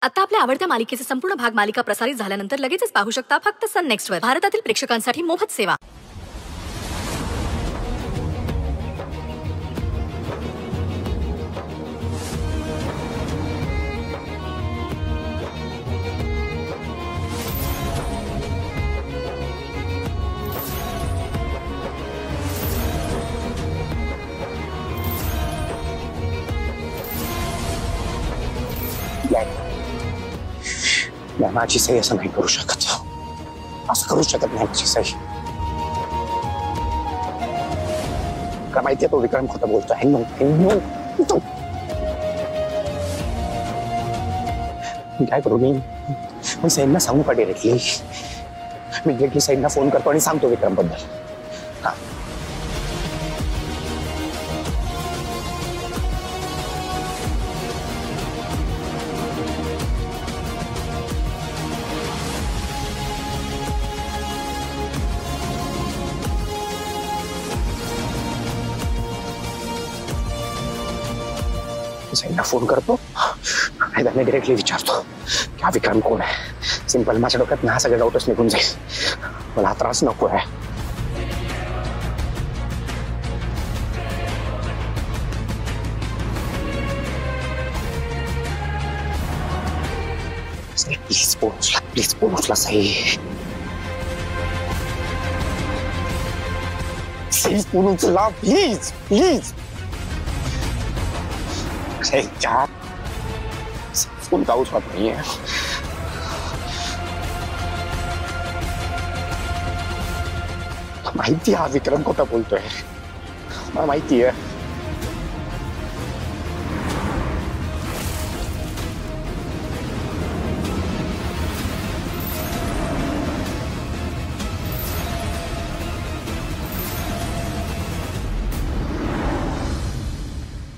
आता आपल्या आवडत्या मालिकेचे संपूर्ण भाग मालिका प्रसारित झाल्यानंतर लगेचच पाहू शकता फक्त सन नेक्स्ट वर. भारतातील प्रेक्षकांसाठी मोफत सेवा. मैं माझी सही असं नाही करू शकत. असं करू शकत नाही माझी सही. का माहितीये तो विक्रम खोटं बोलतोय. मी काय करू? मी सईंना सांगू का डिरेक्टली? मी डिरेक्टली सईंना फोन करतो आणि सांगतो विक्रम बद्दल. हा सईंना फोन करतो आणि त्यांना डिरेक्टली विचारतो की हा विक्रम कोण आहे. सिंपल. माझ्या डोक्यात हा सगळे डाऊटच निघून जाईल. मला हा त्रास नको आहे. प्लीज पोहोचला. प्लीज पोहोचला सई. सई पोहोचला. Please please. क्या फोन का उस वक्त नहीं है. माहिती हा विक्रम खोटा बोलतोय. मला माहिती आहे.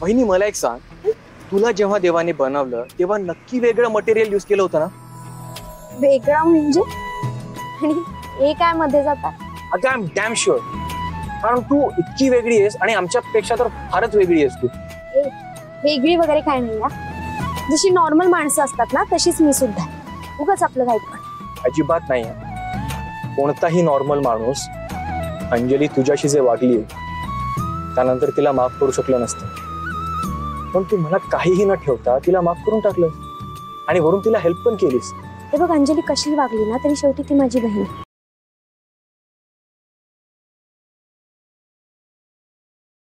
बहिणी मला एक सांग, तुला जेव्हा देवाने बनवलं तेव्हा नक्की वेगळं मटेरियल यूज केलं होतं ना? वेगळा म्हणजे? आणि हे काय मध्ये जातात? अगं आय एम डॅम शुअर. कारण तू इतकी वेगळी आहेस आणि आमच्यापेक्षा तर फारच वेगळी आहेस तू. वेगळी वगैरे काय नाही. जशी नॉर्मल माणसं असतात ना तशीच मी सुद्धा. उगाच आपलं वाईट पण अजिबात नाही. कोणताही नॉर्मल माणूस अंजली तुझ्याशी जे वागली त्यानंतर तिला माफ करू शकलं नसतं. पण तू मला काहीही न ठेवता तिला माफ करून टाकलं आणि वरून तिला हेल्प पण केलीस. हे बघ, अंजली कशी वागली ना तरी शेवटी ती माझी बहीण.